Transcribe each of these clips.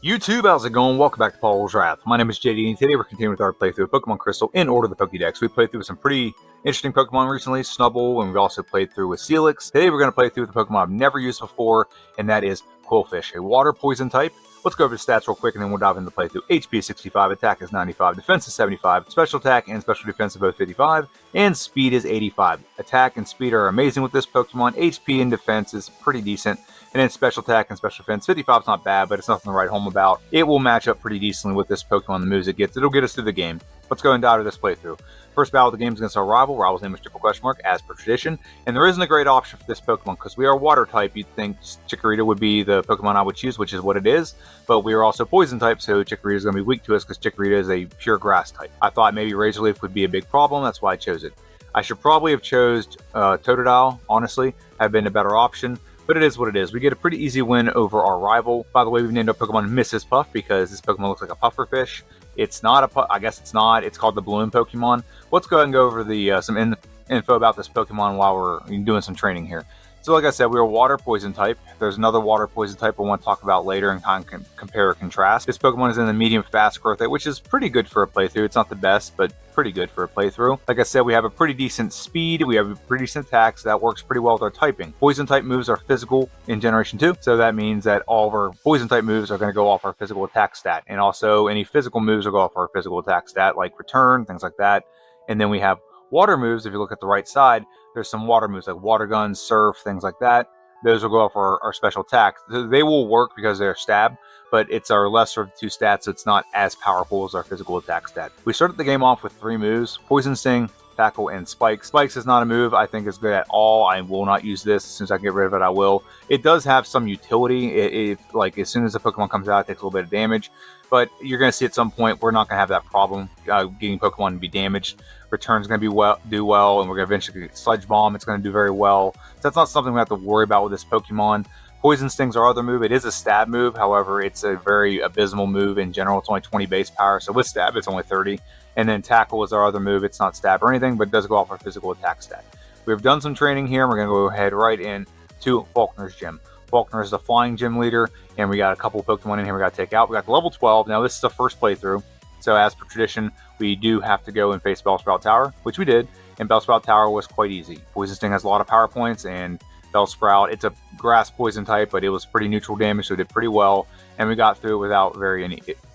YouTube, how's it going? Welcome back to Paul's Wrath. My name is JD, and today we're continuing with our playthrough of Pokémon Crystal in Order of the Pokédex. We played through some pretty interesting Pokemon recently, Snubbull, and we've also played through with Celix. Today we're going to play through with a Pokemon I've never used before, and that is Qwilfish, a water poison type. Let's go over the stats real quick, and then we'll dive into the playthrough. HP is 65, attack is 95, defense is 75, special attack and special defense are both 55, and speed is 85. Attack and speed are amazing with this Pokemon. HP and defense is pretty decent. And then special attack and special defense, 55 is not bad, but it's nothing to write home about. It will match up pretty decently with this Pokemon, the moves it gets. It'll get us through the game. Let's go and dive into this playthrough. First battle of the game is against our rival. Rival's name is triple question mark, as per tradition. And there isn't a great option for this Pokemon, because we are water type. You'd think Chikorita would be the Pokemon I would choose, which is what it is. But we are also poison type, so Chikorita is going to be weak to us, because Chikorita is a pure grass type. I thought maybe Razor Leaf would be a big problem, that's why I chose it. I should probably have chose Totodile, honestly. Have been a better option. But it is what it is. We get a pretty easy win over our rival. By the way, we've named our Pokemon Mrs. Puff because this Pokemon looks like a pufferfish. It's not a puff. I guess it's not. It's called the balloon Pokemon. Let's go ahead and go over the some info about this Pokemon while we're doing some training here. So like I said, we're a water poison type. There's another water poison type I want to talk about later and kind of compare or contrast. This Pokemon is in the medium fast growth rate, which is pretty good for a playthrough. It's not the best, but pretty good for a playthrough. Like I said, we have a pretty decent speed. We have a pretty decent attack, so that works pretty well with our typing. Poison type moves are physical in Generation 2, so that means that all of our poison type moves are going to go off our physical attack stat. And also any physical moves will go off our physical attack stat, like return, things like that. And then we have water moves. If you look at the right side, there's some water moves like water gun, surf, things like that. Those will go off our special attack. They will work because they're stab, but it's our lesser of the two stats, so it's not as powerful as our physical attack stat. We started the game off with 3 moves: Poison Sting, Tackle, and Spikes. Spikes is not a move I think is good at all. I will not use this. As soon as I can get rid of it, I will. It does have some utility. Like as soon as the Pokemon comes out, it takes a little bit of damage. But you're going to see at some point we're not going to have that problem getting Pokemon to be damaged. Return's going to do well, and we're going to eventually get Sludge Bomb. It's going to do very well. So that's not something we have to worry about with this Pokemon. Poison Sting's our other move. It is a stab move. However, it's a very abysmal move in general. It's only 20 base power, so with stab, it's only 30. And then Tackle is our other move. It's not stab or anything, but it does go off our physical attack stat. We've done some training here, and we're going to go ahead right in to Faulkner's Gym. Faulkner is the flying gym leader, and we got a couple Pokemon in here we got to take out. We got the level 12. Now, this is the first playthrough, so as per tradition, we do have to go and face Bellsprout Tower, which we did, and Bellsprout Tower was quite easy. Poison Sting has a lot of power points, and Bellsprout, it's a grass poison type, but it was pretty neutral damage, so it did pretty well, and we got through it without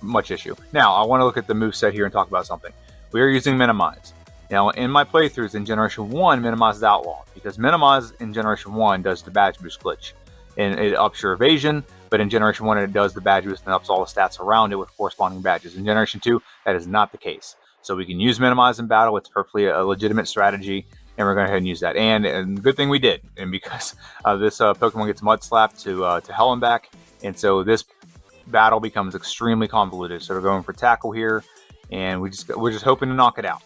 much issue. Now, I want to look at the moveset here and talk about something. We are using Minimize. Now, in my playthroughs in Generation 1, Minimize is outlawed, because Minimize in Generation 1 does the badge boost glitch. And it ups your evasion, but in Generation 1 it does the badge boost and ups all the stats around it with corresponding badges. In Generation 2, that is not the case. So we can use Minimize in battle. It's perfectly a legitimate strategy, and we're going to go ahead and use that. And good thing we did, and because this Pokemon gets Mud Slapped to hell and back, and so this battle becomes extremely convoluted. So we're going for Tackle here, and we're just hoping to knock it out.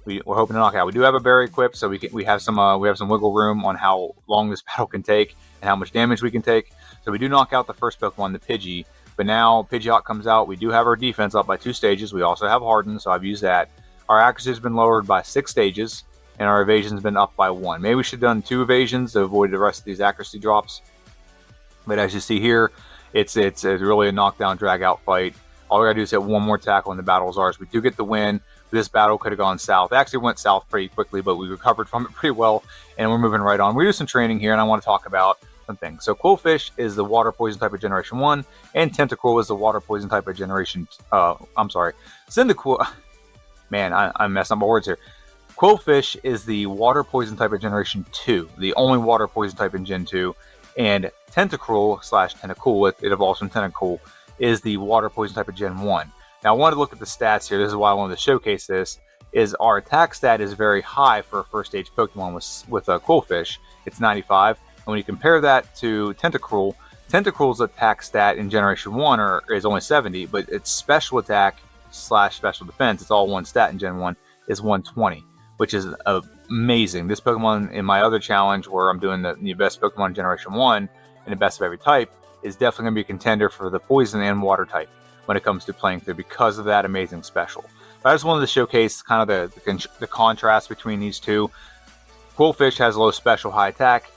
We're hoping to knock it out. We do have a berry equipped, so we have some wiggle room on how long this battle can take and how much damage we can take. So we do knock out the first Pokemon, the Pidgey, but now Pidgeot comes out. We do have our defense up by 2 stages. We also have Harden, so I've used that. Our accuracy has been lowered by 6 stages, and our evasion's been up by 1. Maybe we should have done 2 evasions to avoid the rest of these accuracy drops. But as you see here, it's really a knockdown, drag-out fight. All we gotta do is hit one more tackle, and the battle is ours. We do get the win. This battle could have gone south. It actually went south pretty quickly, but we recovered from it pretty well, and we're moving right on. We're doing some training here, and I want to talk about some things. So Qwilfish is the water poison type of Generation 1, and Tentacruel is the water poison type of Generation... Cyndaquil... Man, I'm messing up my words here. Qwilfish is the water poison type of Generation 2, the only water poison type in Gen 2, and Tentacruel / Tentacool, it evolves from Tentacool, is the water poison type of Gen 1. Now, I wanted to look at the stats here. This is why I wanted to showcase this. Is our attack stat is very high for a first stage Pokemon with Qwilfish. It's 95. And when you compare that to Tentacruel, Tentacruel's attack stat in Generation 1 is only 70, but its special attack / special defense, it's all one stat in Gen 1, is 120, which is amazing. This Pokemon in my other challenge where I'm doing the best Pokemon in Generation 1 and the best of every type is definitely going to be a contender for the poison and water type when it comes to playing through because of that amazing special. But I just wanted to showcase kind of the contrast between these two. Qwilfish has low special, high attack,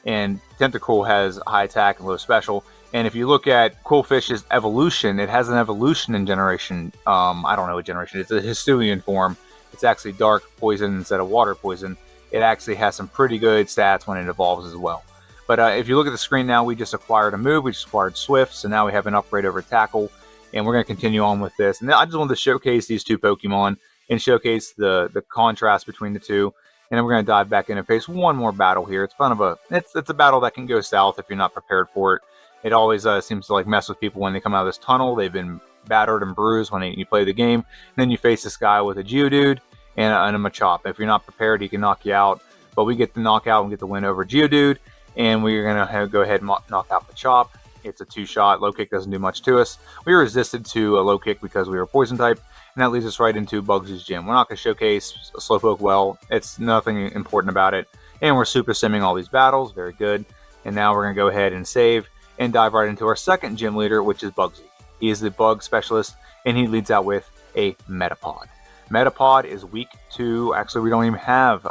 and Tentacruel has high attack and low special. And if you look at Qwilfish's evolution, it has an evolution in generation. I don't know what generation. It's a Hisuian form. It's actually dark poison instead of water poison. It actually has some pretty good stats when it evolves as well. But if you look at the screen now, we just acquired a move. We just acquired Swift. So now we have an upgrade over Tackle. And we're going to continue on with this. And I just wanted to showcase these two Pokemon and showcase the contrast between the two. And then we're going to dive back in and face one more battle here. It's kind of it's a battle that can go south if you're not prepared for it. It always seems to like mess with people when they come out of this tunnel. They've been battered and bruised when you play the game. And then you face this guy with a Geodude and a Machop. If you're not prepared, he can knock you out. But we get the knockout and get the win over Geodude. And we're going to go ahead and knock out Machop. It's a 2-shot. Low kick doesn't do much to us. We resisted to a low kick because we were poison type. And that leads us right into Bugsy's gym. We're not going to showcase Slowpoke well. It's nothing important about it. And we're super simming all these battles. Very good. And now we're going to go ahead and save and dive right into our second gym leader, which is Bugsy. He is the bug specialist, and he leads out with a Metapod. Metapod is weak to, actually we don't even have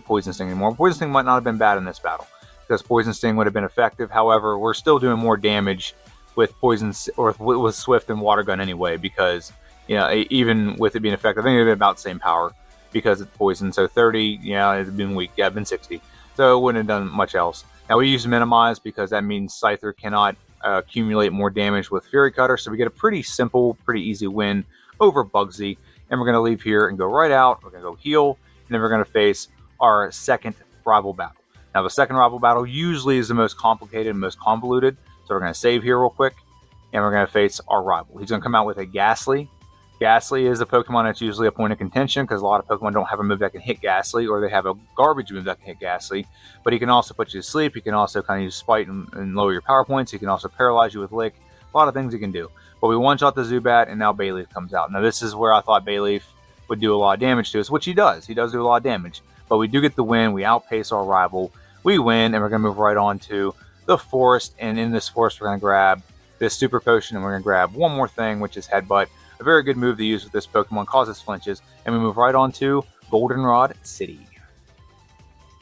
Poison Sting anymore. Poison Sting might not have been bad in this battle, because Poison Sting would have been effective. However, we're still doing more damage with with Swift and Water Gun anyway, because even with it being effective, I think it'd be about the same power because it's poison. So 30, it'd been weak. Yeah, it'd been 60. So it wouldn't have done much else. Now we use Minimize because that means Scyther cannot accumulate more damage with Fury Cutter. So we get a pretty simple, pretty easy win over Bugsy. And we're going to leave here and go right out. We're going to go heal. And then we're going to face our second rival battle. Now the second rival battle usually is the most complicated and most convoluted. So we're going to save here real quick. And we're going to face our rival. He's going to come out with a Ghastly. Ghastly is a Pokemon that's usually a point of contention because a lot of Pokemon don't have a move that can hit Ghastly, or they have a garbage move that can hit Ghastly. But he can also put you to sleep. He can also kind of use Spite and lower your power points. He can also paralyze you with Lick. A lot of things he can do. But we one-shot the Zubat, and now Bayleaf comes out. Now this is where I thought Bayleaf would do a lot of damage to us, which he does. He does do a lot of damage. But we do get the win. We outpace our rival. We win, and we're going to move right on to the forest. And in this forest, we're going to grab this Super Potion, and we're going to grab one more thing, which is Headbutt. A very good move to use with this Pokemon, causes flinches, and we move right on to Goldenrod City.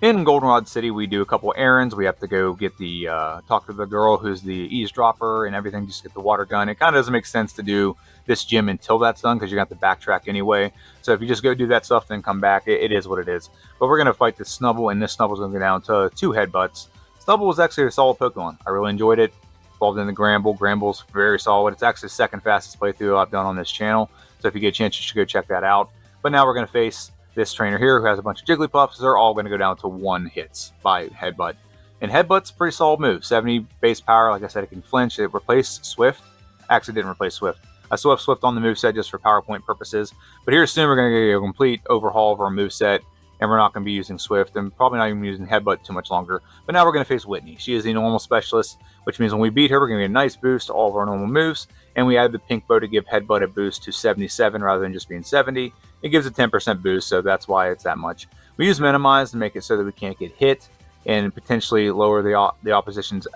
In Goldenrod City, we do a couple errands. We have to go get the talk to the girl who's the eavesdropper and everything, just get the water gun. It kind of doesn't make sense to do this gym until that's done because you're going to have to backtrack anyway. So if you just go do that stuff, then come back, it is what it is. But we're going to fight this Snubble, and this Snubble's going to go down to 2 Headbutts. Snubble was actually a solid Pokemon. I really enjoyed it. Evolved into Gramble. Gramble's very solid. It's actually the second fastest playthrough I've done on this channel. So if you get a chance, you should go check that out. But now we're going to face this trainer here who has a bunch of Jigglypuffs. They're all going to go down to 1 hits by Headbutt. And Headbutt's a pretty solid move. 70 base power. Like I said, it can flinch. It replaced Swift. Actually didn't replace Swift. I still have Swift on the moveset just for PowerPoint purposes. But here soon we're going to get a complete overhaul of our moveset. And we're not going to be using Swift, and probably not even using Headbutt too much longer. But now we're going to face Whitney. She is the normal specialist, which means when we beat her, we're going to get a nice boost to all of our normal moves. And we add the pink bow to give Headbutt a boost to 77 rather than just being 70. It gives a 10% boost, so that's why it's that much. We use Minimize to make it so that we can't get hit and potentially lower the opposition's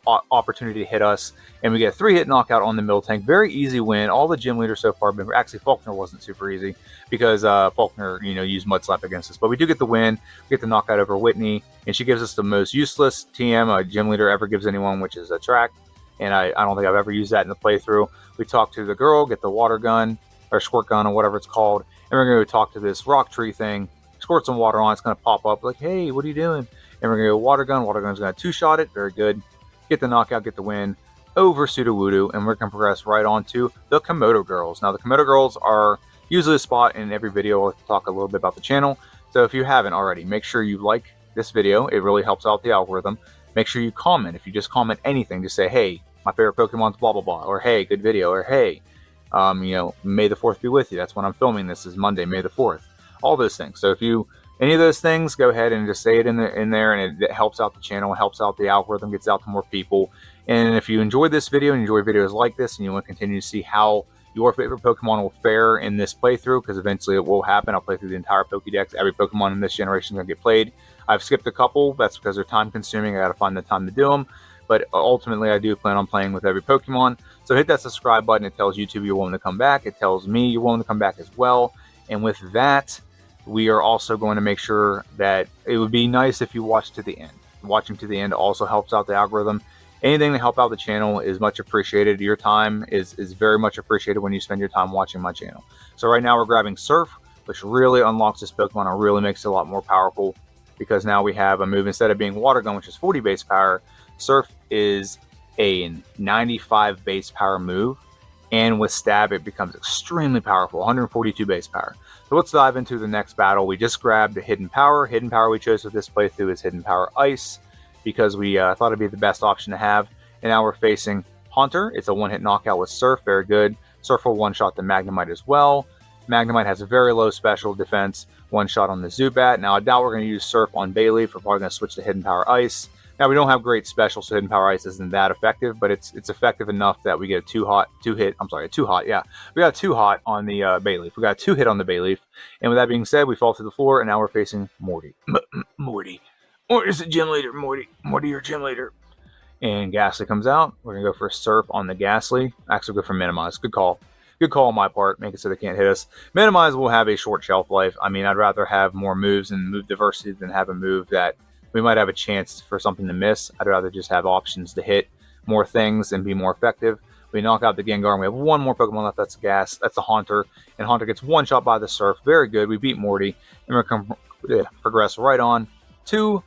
opportunity to hit us. And we get a 3-hit knockout on the Miltank. Very easy win. All the gym leaders so far have been... Actually, Faulkner wasn't super easy because Faulkner, used Mud Slap against us. But we do get the win. We get the knockout over Whitney. And she gives us the most useless TM a gym leader ever gives anyone, which is Attract. And I don't think I've ever used that in the playthrough. We talk to the girl, get the water gun, or squirt gun, or whatever it's called. And we're going to go talk to this rock tree thing. Squirt some water on. It's going to pop up like, hey, what are you doing? And we're going to go water gun. Water gun's going to 2-shot it. Very good. Get the knockout, get the win over Sudowoodo. And we're going to progress right on to the Komodo Girls. Now, the Komodo Girls are usually a spot in every video. I'll talk a little bit about the channel. So if you haven't already, make sure you like this video. It really helps out the algorithm. Make sure you comment. If you just comment anything, just say, hey, my favorite Pokemon's blah, blah, blah. Or, hey, good video. Or, hey, May the 4th be with you. That's when I'm filming this, is Monday, May the 4th. All those things. So if you... any of those things, go ahead and just say it in there, and it helps out the channel, it helps out the algorithm, gets out to more people. And if you enjoyed this video and enjoy videos like this, and you want to continue to see how your favorite Pokemon will fare in this playthrough, because eventually it will happen, I'll play through the entire Pokédex. Every Pokemon in this generation is going to get played. I've skipped a couple. That's because they're time consuming. I got to find the time to do them. But ultimately, I do plan on playing with every Pokemon. So hit that subscribe button. It tells YouTube you're willing to come back. It tells me you're willing to come back as well. And with that, we are also going to make sure that it would be nice if you watch to the end. Watching to the end also helps out the algorithm. Anything to help out the channel is much appreciated. Your time is very much appreciated when you spend your time watching my channel. So right now we're grabbing Surf, which really unlocks this Pokemon and really makes it a lot more powerful, because now we have a move, instead of being Water Gun, which is 40 base power, Surf is a 95 base power move, and with Stab it becomes extremely powerful, 142 base power. So let's dive into the next battle. We just grabbed the Hidden Power. Hidden Power we chose with this playthrough is Hidden Power Ice, because we thought it'd be the best option to have. And now we're facing Haunter. It's a one-hit knockout with Surf, very good. Surf will one-shot the Magnemite as well. Magnemite has a very low special defense, one-shot on the Zubat. Now I doubt we're going to use Surf on Bayleaf. We're probably going to switch to Hidden Power Ice. Now we don't have great special, so Hidden Power Ice isn't that effective, but it's effective enough that we get a two hot on the Bayleaf. We got a 2-hit on the Bayleaf. And with that being said, we fall to the floor, and now we're facing Morty. Morty. Or is it Gym Leader? Morty, your Gym Leader. And Ghastly comes out. We're going to go for Surf on the Ghastly. Actually, go for Minimize. Good call. Good call on my part. Make it so they can't hit us. Minimize will have a short shelf life. I mean, I'd rather have more moves and move diversity than have a move that we might have a chance for something to miss. I'd rather just have options to hit more things and be more effective. We knock out the Gengar, and we have one more Pokemon left. That's the Haunter. And Haunter gets one shot by the Surf. Very good. We beat Morty. And we're going to progress right on to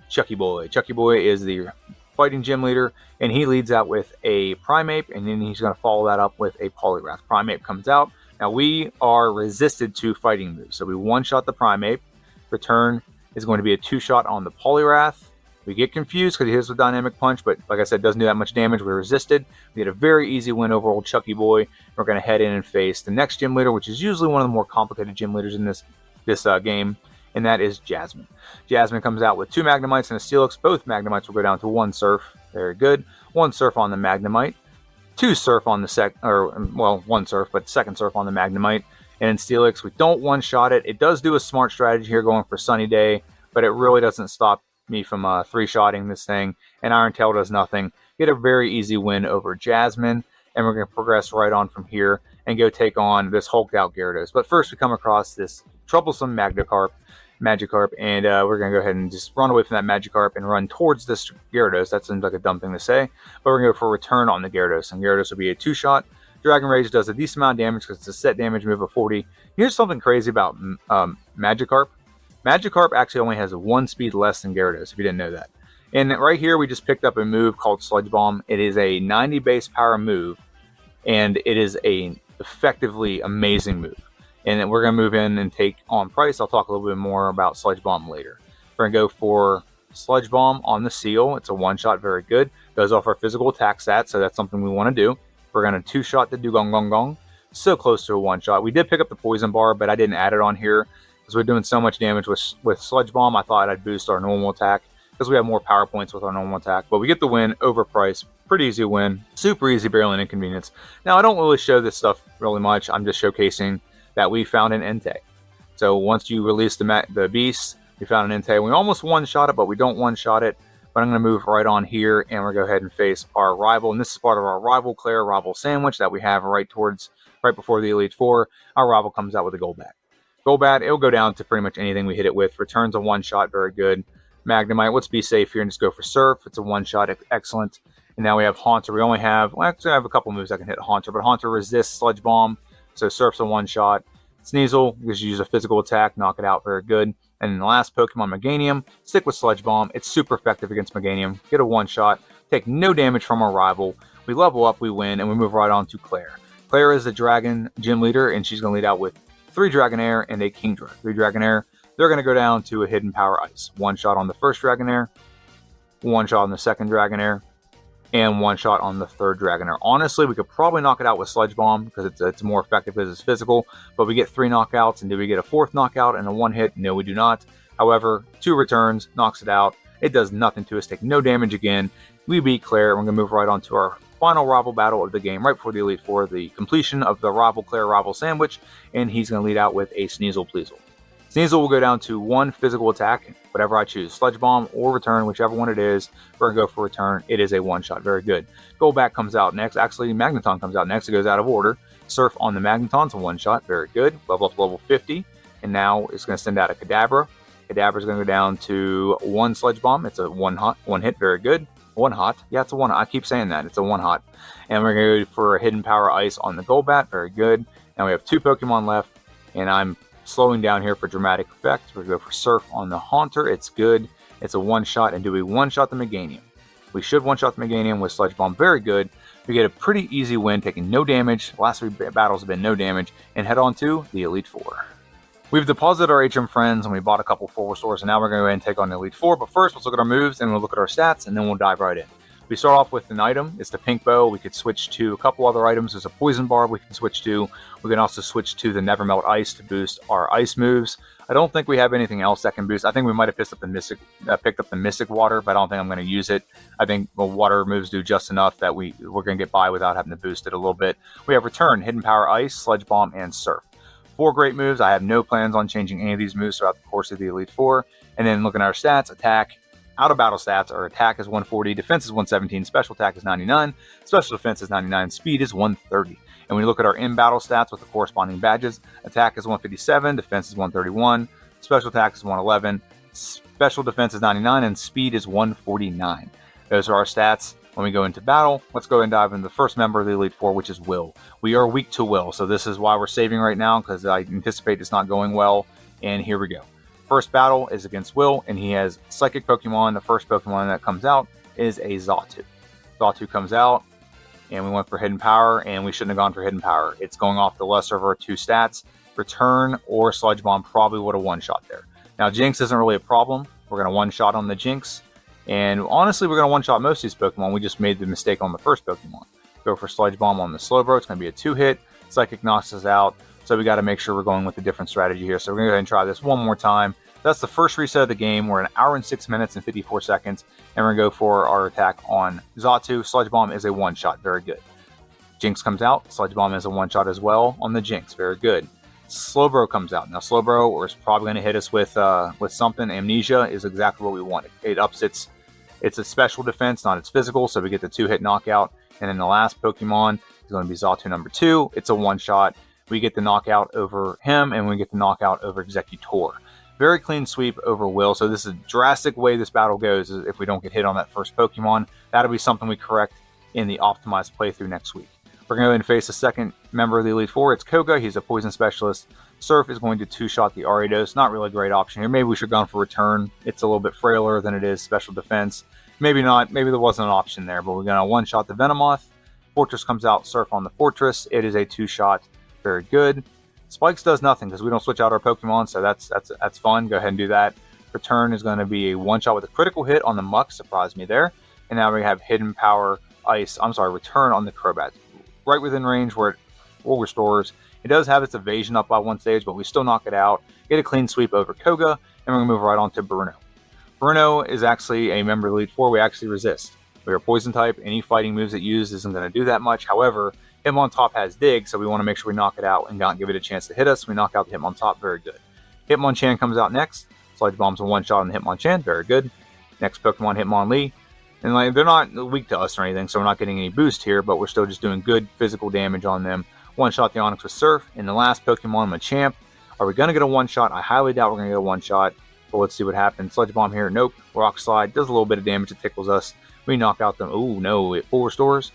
Chucky Boy. Chucky Boy is the fighting gym leader, and he leads out with a Primeape, and then he's going to follow that up with a Polygraph. Primeape comes out. Now we are resisted to fighting moves, so we one-shot the Primeape. Return is going to be a 2-shot on the Poliwrath. We get confused because he hits with Dynamic Punch, but like I said, doesn't do that much damage. We're resisted. We get a very easy win over old Chucky Boy. We're going to head in and face the next gym leader, which is usually one of the more complicated gym leaders in this game, and that is Jasmine. Jasmine comes out with 2 Magnemites and a Steelix. Both Magnemites will go down to 1 Surf. Very good. 1 Surf on the Magnemite. 2 Surf on the 1 Surf, but second Surf on the Magnemite. And in Steelix, we don't one-shot it. It does do a smart strategy here going for Sunny Day, but it really doesn't stop me from 3-shotting this thing. And Iron Tail does nothing. Get a very easy win over Jasmine, and we're going to progress right on from here and go take on this hulked out Gyarados. But first we come across this troublesome Magikarp, and we're going to go ahead and just run away from that Magikarp and run towards this Gyarados. That seems like a dumb thing to say, but we're going to go for a return on the Gyarados, and Gyarados will be a 2-shot. Dragon Rage does a decent amount of damage because it's a set damage move of 40. Here's something crazy about Magikarp. Magikarp actually only has 1 speed less than Gyarados, if you didn't know that. And right here we just picked up a move called Sludge Bomb. It is a 90 base power move, and it is a effectively amazing move. And then we're going to move in and take on Price. I'll talk a little bit more about Sludge Bomb later. We're going to go for Sludge Bomb on the Seal. It's a 1-shot, very good. Goes off our physical attack stat, so that's something we want to do. We're going to 2-shot the Dugong Gong Gong. So close to a 1-shot. We did pick up the Poison Bar, but I didn't add it on here because we're doing so much damage with Sludge Bomb. I thought I'd boost our normal attack because we have more power points with our normal attack. But we get the win over Price. Pretty easy win. Super easy, barely an inconvenience. Now, I don't really show this stuff really much. I'm just showcasing that we found an Entei. So once you release the beast, we found an Entei. We almost one-shot it, but we don't one-shot it. But I'm going to move right on here, and we're going to go ahead and face our rival. And this is part of our rival Claire rival sandwich that we have right before the Elite Four. Our rival comes out with a Golbat. Golbat, it'll go down to pretty much anything we hit it with. Returns a 1-shot, very good. Magnemite, let's be safe here and just go for Surf. It's a 1-shot, excellent. And now we have Haunter. We only have, actually I have a couple moves that can hit Haunter, but Haunter resists Sludge Bomb, so Surf's a 1-shot. Sneasel, because you use a physical attack, knock it out, very good. And then the last Pokemon, Meganium, stick with Sludge Bomb. It's super effective against Meganium. Get a 1-shot, take no damage from our rival. We level up, we win, and we move right on to Claire. Claire is the Dragon Gym Leader, and she's going to lead out with 3 Dragonair and a Kingdra. 3 Dragonair, they're going to go down to a Hidden Power Ice. 1-shot on the first Dragonair, 1-shot on the second Dragonair, and 1-shot on the third Dragonair. Honestly, we could probably knock it out with Sludge Bomb because it's more effective because it's physical, but we get 3 knockouts, and do we get a 4th knockout and a 1-hit? No, we do not. However, 2 returns, knocks it out. It does nothing to us, take no damage again. We beat Claire. We're going to move right on to our final rival battle of the game right before the Elite Four, the completion of the rival Claire rival sandwich, and he's going to lead out with a Sneasel Pleasel. Sneasel will go down to 1 physical attack, whatever I choose, Sludge Bomb or Return, whichever one it is. We're going to go for Return. It is a 1-shot, very good. Golbat comes out next. Actually, Magneton comes out next. It goes out of order. Surf on the Magneton's a 1-shot, very good. Level up to level 50, and now it's going to send out a Kadabra. Kadabra is going to go down to 1 Sludge Bomb. It's a 1-hit, very good. One hot. Yeah, it's a one hot. I keep saying that. It's a one hot. And we're going to go for a Hidden Power Ice on the Golbat. Very good. Now we have 2 Pokemon left, and I'm slowing down here for dramatic effect. We're going to go for Surf on the Haunter. It's good. It's a one-shot. And do we one-shot the Meganium? We should one-shot the Meganium with Sludge Bomb. Very good. We get a pretty easy win, taking no damage. The last 3 battles have been no damage. And head on to the Elite Four. We've deposited our HM friends, and we bought a couple full restores, and now we're going to go ahead and take on the Elite Four. But first, let's look at our moves, and we'll look at our stats, and then we'll dive right in. We start off with an item. It's the Pink Bow. We could switch to a couple other items. There's a Poison Barb we can switch to. We can also switch to the Never Melt Ice to boost our ice moves. I don't think we have anything else that can boost. I think we might have picked up the Mystic Water, but I don't think I'm going to use it. I think the water moves do just enough that we're going to get by without having to boost it a little bit. We have Return, Hidden Power Ice, Sludge Bomb, and Surf. 4 great moves. I have no plans on changing any of these moves throughout the course of the Elite Four. And then looking at our stats, attack, out of battle stats, our attack is 140, defense is 117, special attack is 99, special defense is 99, speed is 130. And when you look at our in-battle stats with the corresponding badges, attack is 157, defense is 131, special attack is 111, special defense is 99, and speed is 149. Those are our stats when we go into battle. Let's go and dive into the first member of the Elite Four, which is Will. We are weak to Will, so this is why we're saving right now, because I anticipate it's not going well. And here we go. First battle is against Will, and he has Psychic Pokemon. The first Pokemon that comes out is a Johto. Johto comes out, and we went for Hidden Power, and we shouldn't have gone for Hidden Power. It's going off the lesser of our 2 stats. Return or Sludge Bomb probably would have one-shot there. Now, Jinx isn't really a problem. We're going to one-shot on the Jinx, and honestly, we're going to one-shot most of these Pokemon. We just made the mistake on the first Pokemon. Go for Sludge Bomb on the Slowbro. It's going to be a 2-hit. Psychic knocks us out. So we got to make sure we're going with a different strategy here. So we're going to go ahead and try this one more time. That's the first reset of the game. We're 1 hour and 6 minutes and 54 seconds. And we're going to go for our attack on Johto. Sludge Bomb is a one-shot. Very good. Jinx comes out. Sludge Bomb is a one-shot as well on the Jinx. Very good. Slowbro comes out. Now Slowbro is probably going to hit us with something. Amnesia is exactly what we wanted. It ups it's a special defense, not its physical. So we get the 2-hit knockout. And then the last Pokemon is going to be Johto number 2. It's a one-shot. We get the knockout over him, and we get the knockout over Executor. Very clean sweep over Will. So this is a drastic way this battle goes. Is if we don't get hit on that first Pokemon, that'll be something we correct in the optimized playthrough next week. We're going to go ahead and face the second member of the Elite Four. It's Koga. He's a poison specialist. Surf is going to 2-shot the Ariados. Not really a great option here. Maybe we should have gone for Return. It's a little bit frailer than it is special defense. Maybe not. Maybe there wasn't an option there, but we're going to one-shot the Venomoth. Fortress comes out. Surf on the Fortress. It is a 2-shot. Very good. Spikes does nothing because we don't switch out our Pokemon, so that's fun. Go ahead and do that. Return is going to be a one-shot with a critical hit on the Muck. Surprised me there. And now we have Hidden Power Ice. Return on the Crobat. Right within range where it full restores. It does have its evasion up by 1 stage, but we still knock it out. Get a clean sweep over Koga, and we're going to move right on to Bruno. Bruno is actually a member of the Elite Four. We actually resist. We are poison type. Any fighting moves it uses isn't going to do that much. However, Hitmontop has Dig, so we want to make sure we knock it out and not give it a chance to hit us. We knock out the Hitmontop. Very good. Hitmonchan comes out next. Sludge Bomb's a one-shot on the Hitmonchan. Very good. Next Pokemon, Hitmonlee. And they're not weak to us or anything, so we're not getting any boost here, but we're still just doing good physical damage on them. One-shot the Onix with Surf. And the last Pokemon, Machamp. Are we going to get a one-shot? I highly doubt we're going to get a one-shot, but let's see what happens. Sludge Bomb here. Nope. Rock Slide does a little bit of damage. It tickles us. We knock out them. Oh, no. It full restores.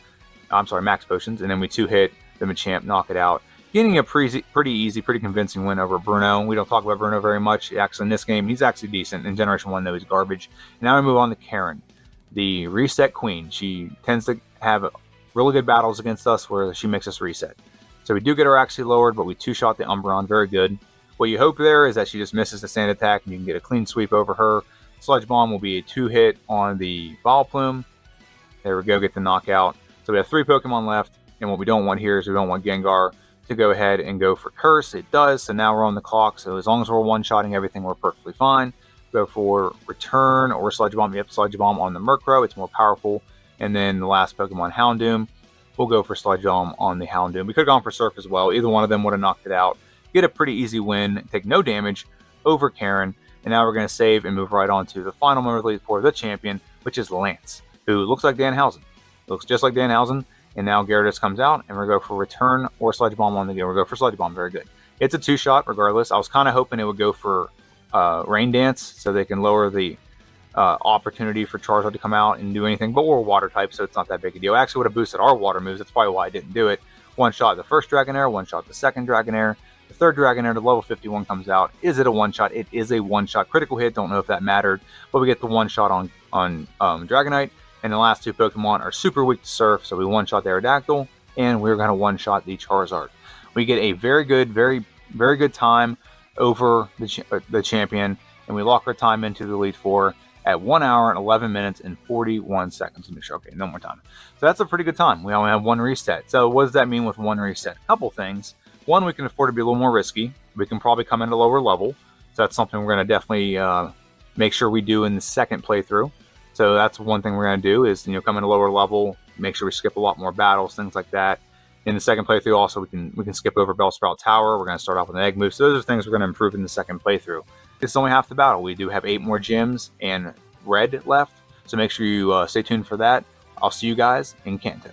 Max potions. And then we 2-hit the Machamp, knock it out. Getting a pretty easy, pretty convincing win over Bruno. We don't talk about Bruno very much. Actually, in this game, he's actually decent. In Generation 1, though, he's garbage. Now we move on to Karen, the reset queen. She tends to have really good battles against us where she makes us reset. So we do get her actually lowered, but we 2-shot the Umbreon. Very good. What you hope there is that she just misses the sand attack and you can get a clean sweep over her. Sludge Bomb will be a 2-hit on the Vileplume. There we go, get the knockout. So we have 3 Pokemon left, and what we don't want here is we don't want Gengar to go ahead and go for Curse. It does, so now we're on the clock. So as long as we're one-shotting everything, we're perfectly fine. Go for Return or Sludge Bomb. Yep, Sludge Bomb on the Murkrow. It's more powerful. And then the last Pokemon, Houndoom. We'll go for Sludge Bomb on the Houndoom. We could have gone for Surf as well. Either one of them would have knocked it out. Get a pretty easy win. Take no damage over Karen. And now we're going to save and move right on to the final member of the Elite Four, the champion, which is Lance, who looks like Danhausen. Looks just like Danhausen. And now Gyarados comes out, and we're going to go for Return or Sludge Bomb on the game. We're going to go for Sludge Bomb. Very good. It's a 2-shot regardless. I was kind of hoping it would go for Rain Dance so they can lower the opportunity for Charizard to come out and do anything, but we're water type, so it's not that big a deal. I actually would have boosted our water moves. That's probably why I didn't do it. One shot the first Dragonair, one shot the second Dragonair. The third Dragonair to level 51 comes out. Is it a one shot? It is a one shot critical hit. Don't know if that mattered, but we get the one shot on Dragonite. And the last two Pokemon are super weak to Surf, so we one shot the Aerodactyl, and we're going to one shot the Charizard. We get a very good time over the champion, and we lock our time into the Elite Four at 1 hour and 11 minutes and 41 seconds. Let me make sure. Okay, no more time. So that's a pretty good time. We only have one reset. So what does that mean with one reset? A couple things. One, we can afford to be a little more risky. We can probably come in at a lower level. So that's something we're going to definitely make sure we do in the second playthrough. So that's one thing we're going to do is, come in a lower level, make sure we skip a lot more battles, things like that. In the second playthrough, also, we can skip over Bellsprout Tower. We're going to start off with an egg move. So those are things we're going to improve in the second playthrough. It's only half the battle. We do have 8 more gyms and red left. So make sure you stay tuned for that. I'll see you guys in Kanto.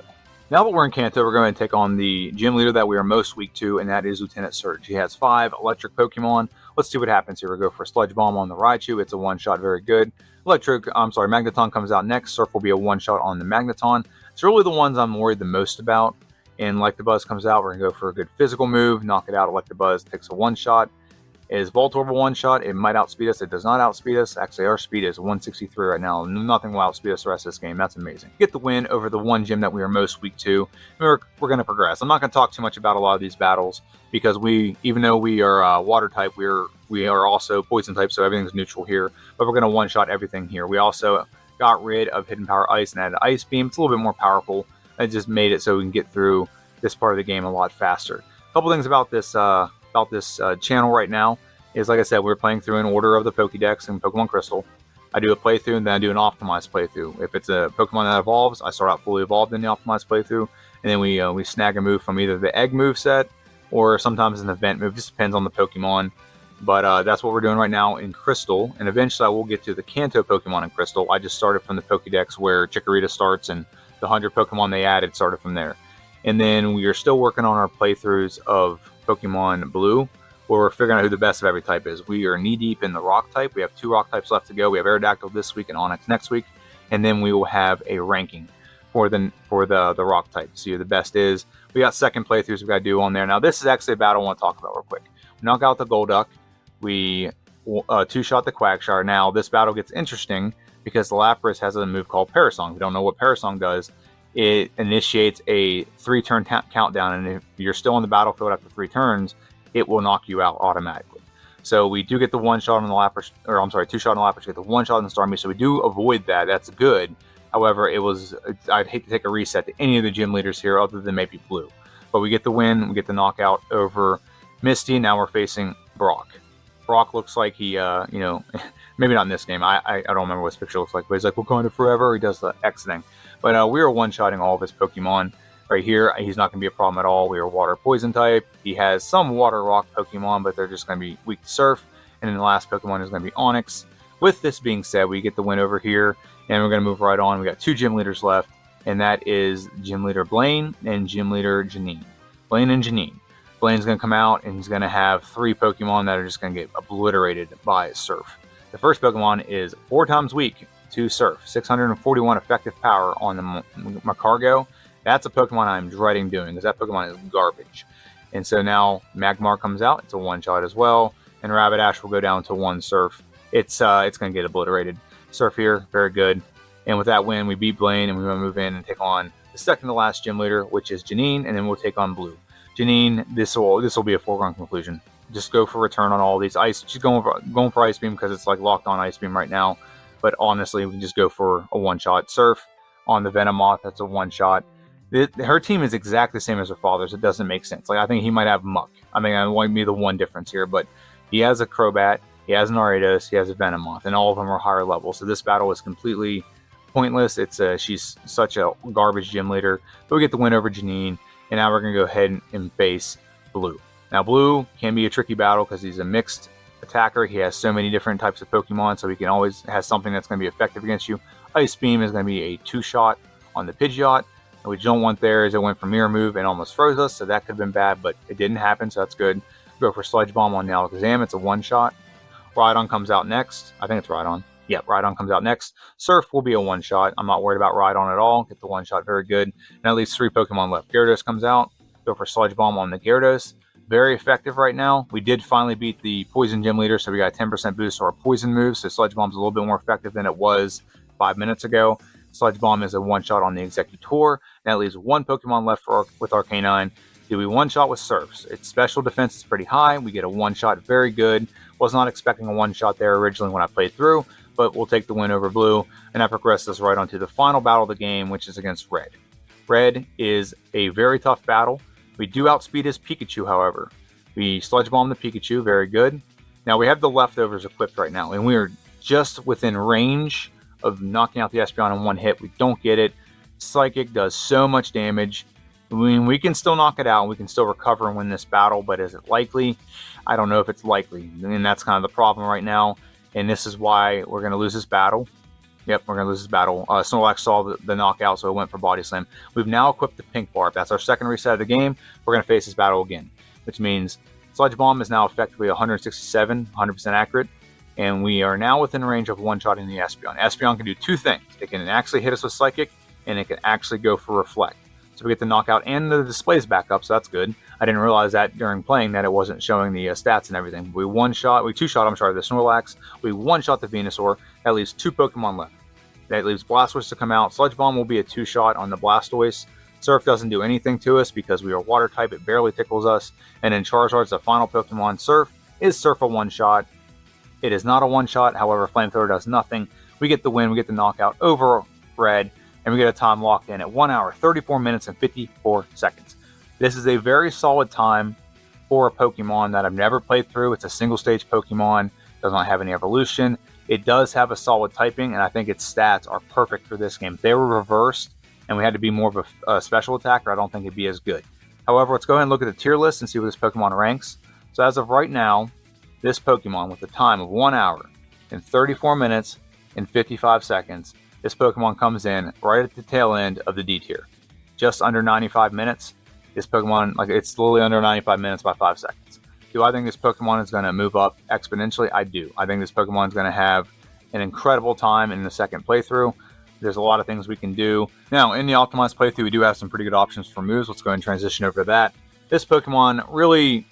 Now that we're in Kanto, we're going to take on the gym leader that we are most weak to, and that is Lieutenant Surge. He has 5 electric Pokemon. Let's see what happens here. We'll go for a Sludge Bomb on the Raichu. It's a one-shot, very good. Magneton comes out next. Surf will be a one-shot on the Magneton. It's really the ones I'm worried the most about. And Electabuzz comes out. We're going to go for a good physical move. Knock it out. Electabuzz takes a one-shot. Is Voltorb a one-shot? It might outspeed us. It does not outspeed us. Actually, our speed is 163 right now. Nothing will outspeed us the rest of this game. That's amazing. Get the win over the one gym that we are most weak to. We're going to progress. I'm not going to talk too much about a lot of these battles because even though we are water type, we are also poison type, so everything's neutral here. But we're going to one-shot everything here. We also got rid of Hidden Power Ice and added Ice Beam. It's a little bit more powerful. It just made it so we can get through this part of the game a lot faster. A couple things about this channel right now is, like I said, we're playing through an order of the Pokédex in Pokemon Crystal. I do a playthrough and then I do an optimized playthrough. If it's a Pokemon that evolves, I start out fully evolved in the optimized playthrough, and then we snag a move from either the egg move set or sometimes an event move. Just depends on the Pokemon. But that's what we're doing right now in Crystal, and eventually I will get to the Kanto Pokemon in Crystal. I just started from the Pokédex where Chikorita starts, and the 100 Pokemon they added started from there. And then we are still working on our playthroughs of Pokemon Blue, where we're figuring out who the best of every type is. We are knee-deep in the Rock type. We have 2 Rock types left to go. We have Aerodactyl this week and Onix next week, and then we will have a ranking for the Rock type. See who the best is. We got second playthroughs we got to do on there. Now, this is actually a battle I want to talk about real quick. We knock out the Golduck. We two-shot the Quagsire. Now, this battle gets interesting because the Lapras has a move called Parasong. If you don't know what Parasong does, it initiates a 3-turn countdown, and if you're still on the battlefield after 3 turns, it will knock you out automatically. So we do get the one-shot on the Lapras, or I'm sorry, 2-shot on the Lapras, get the one-shot on the Starmie, so we do avoid that. That's good. However, I'd hate to take a reset to any of the gym leaders here other than maybe Blue. But we get the win, we get the knockout over Misty. Now we're facing Brock. Brock looks like he, maybe not in this game. I don't remember what his picture looks like, but he's like Wakanda forever. He does the X thing. But we are one-shotting all of his Pokemon. Right here, he's not going to be a problem at all. We are water poison type. He has some water rock Pokemon, but they're just going to be weak to surf. And then the last Pokemon is going to be Onix. With this being said, we get the win over here, and we're going to move right on. We got 2 gym leaders left, and that is Gym Leader Blaine and Gym Leader Janine. Blaine and Janine. Blaine's going to come out, and he's going to have 3 Pokemon that are just going to get obliterated by Surf. The first Pokemon is 4 times weak to Surf. 641 effective power on the Magcargo. That's a Pokemon I'm dreading doing because that Pokemon is garbage. And so now Magmar comes out. It's a one-shot as well. And Rapidash will go down to 1 Surf. It's going to get obliterated. Surf here, very good. And with that win, we beat Blaine, and we want to move in and take on the second to last gym leader, which is Janine, and then we'll take on Blue. Janine, this will be a foregone conclusion. Just go for return on all these ice. She's going for Ice Beam because it's like locked on Ice Beam right now. But honestly, we can just go for a one-shot. Surf on the Venomoth. That's a one-shot. Her team is exactly the same as her father's. It doesn't make sense. Like, I think he might have Muck. I mean, that might be the one difference here, but he has a Crobat, he has an Ariados, he has a Venomoth, and all of them are higher level. So this battle is completely pointless. She's such a garbage gym leader. But we get the win over Janine, and now we're going to go ahead and face Blue. Now, Blue can be a tricky battle because he's a mixed attacker. He has so many different types of Pokemon, so he can always have something that's going to be effective against you. Ice Beam is going to be a 2-shot on the Pidgeot. What we don't want there is it went for Mirror Move and almost froze us, so that could have been bad, but it didn't happen, so that's good. Go for Sludge Bomb on the Alakazam. It's a one-shot. Rhydon comes out next. I think it's Rhydon. Yep, Rhydon comes out next. Surf will be a one-shot. I'm not worried about Rhydon at all. Get the one-shot, very good. And at least 3 Pokemon left. Gyarados comes out. Go for Sludge Bomb on the Gyarados. Very effective right now. We did finally beat the Poison Gym Leader, so we got a 10% boost to our Poison moves. So Sludge Bomb's a little bit more effective than it was 5 minutes ago. Sludge Bomb is a one-shot on the Executor. That leaves 1 Pokemon left with Arcanine. Do we one-shot with Surfs? Its special defense is pretty high. We get a one-shot, very good. Was not expecting a one-shot there originally when I played through, but we'll take the win over Blue. And that progresses us right onto the final battle of the game, which is against Red. Red is a very tough battle. We do outspeed his Pikachu, however. We Sludge Bomb the Pikachu, very good. Now we have the leftovers equipped right now, and we are just within range of knocking out the Espeon in one hit. We don't get it. Psychic does so much damage. I mean, we can still knock it out. We can still recover and win this battle, but is it likely? I don't know if it's likely, and that's kind of the problem right now, and this is why we're going to lose this battle. Yep, we're going to lose this battle. Snorlax saw the knockout, so it went for Body Slam. We've now equipped the Pink Barb. That's our second reset of the game. We're going to face this battle again, which means Sludge Bomb is now effectively 167, 100% accurate, and we are now within range of one-shotting the Espeon. Espeon can do 2 things. It can actually hit us with Psychic, and it can actually go for Reflect. So we get the knockout and the displays back up, so that's good. I didn't realize that during playing that it wasn't showing the stats and everything. We two-shot, the Snorlax. We one-shot the Venusaur. That leaves 2 Pokemon left. That leaves Blastoise to come out. Sludge Bomb will be a 2-shot on the Blastoise. Surf doesn't do anything to us because we are water type. It barely tickles us. And then Charizard's the final Pokemon. Surf is Surf a one-shot. It is not a one-shot. However, Flamethrower does nothing. We get the win. We get the knockout over Red. And we get a time locked in at 1 hour, 34 minutes, and 54 seconds. This is a very solid time for a Pokemon that I've never played through. It's a single-stage Pokemon. Does not have any evolution. It does have a solid typing, and I think its stats are perfect for this game. If they were reversed, and we had to be more of a special attacker, I don't think it'd be as good. However, let's go ahead and look at the tier list and see where this Pokemon ranks. So as of right now, this Pokemon with a time of 1 hour and 34 minutes and 55 seconds, this Pokemon comes in right at the tail end of the D tier. Just under 95 minutes. This Pokemon, it's literally under 95 minutes by 5 seconds. Do I think this Pokemon is going to move up exponentially? I do. I think this Pokemon is going to have an incredible time in the second playthrough. There's a lot of things we can do. Now, in the optimized playthrough, we do have some pretty good options for moves. Let's go ahead and transition over to that. This Pokemon really,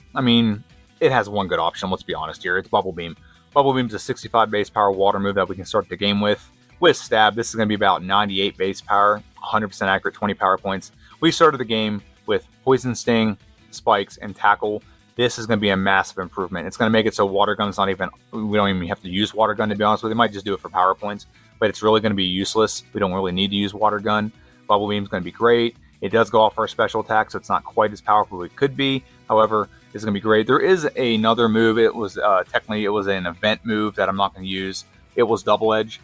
it has one good option, let's be honest here. It's Bubble Beam. Bubble Beam is a 65 base power water move that we can start the game with. With Stab, this is going to be about 98 base power, 100% accurate, 20 power points. We started the game with Poison Sting, Spikes, and Tackle. This is going to be a massive improvement. It's going to make it so Water Gun's not even, we don't even have to use Water Gun, to be honest with you. We might just do it for power points, but it's really going to be useless. We don't really need to use Water Gun. Bubble Beam's going to be great. It does go off for a special attack, so it's not quite as powerful as it could be. However, it's going to be great. There is another move. It was technically it was an event move that I'm not going to use. It was Double Edge.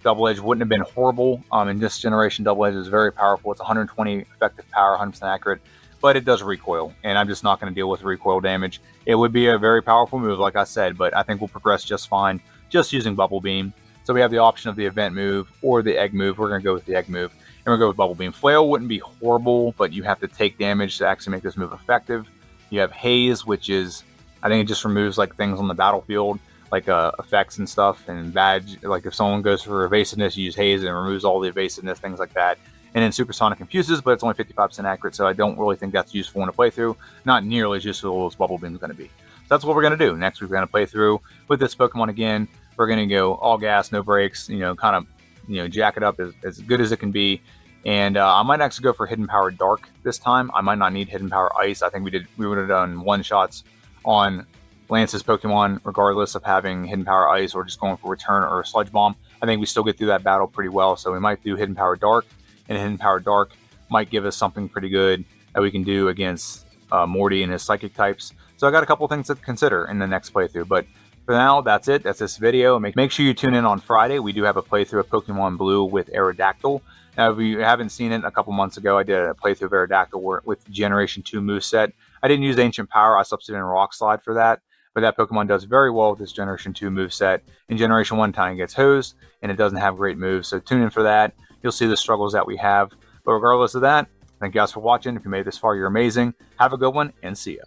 Double Edge wouldn't have been horrible. In this generation, Double Edge is very powerful. It's 120 effective power, 100% accurate, but it does recoil, and I'm just not going to deal with recoil damage. It would be a very powerful move, like I said, but I think we'll progress just fine just using Bubble Beam. So we have the option of the event move or the egg move. We're going to go with the egg move, and we're going to go with Bubble Beam. Flail wouldn't be horrible, but you have to take damage to actually make this move effective. You have Haze, which is, I think it just removes things on the battlefield, effects and stuff, and badge. If someone goes for evasiveness, you use Haze and it removes all the evasiveness, things like that. And then Supersonic confuses, but it's only 55% accurate, so I don't really think that's useful in a playthrough. Not nearly as useful as Bubble Beam is going to be. So that's what we're going to do. Next, we're going to play through with this Pokemon again. We're going to go all gas, no brakes, jack it up as good as it can be. And I might actually go for Hidden Power Dark this time. I might not need Hidden Power Ice. I think we would have done one-shots on Lance's Pokemon, regardless of having Hidden Power Ice or just going for Return or Sludge Bomb. I think we still get through that battle pretty well, so we might do Hidden Power Dark, and Hidden Power Dark might give us something pretty good that we can do against Morty and his Psychic types. So I got a couple things to consider in the next playthrough, but for now, that's it. That's this video. Make sure you tune in on Friday. We do have a playthrough of Pokemon Blue with Aerodactyl. Now, if you haven't seen it, a couple months ago, I did a playthrough of Aerodactyl with Generation 2 moveset. I didn't use Ancient Power. I substituted in Rock Slide for that. But that Pokemon does very well with this Generation 2 moveset. In Generation 1, time gets hosed, and it doesn't have great moves. So tune in for that. You'll see the struggles that we have. But regardless of that, thank you guys for watching. If you made it this far, you're amazing. Have a good one, and see ya.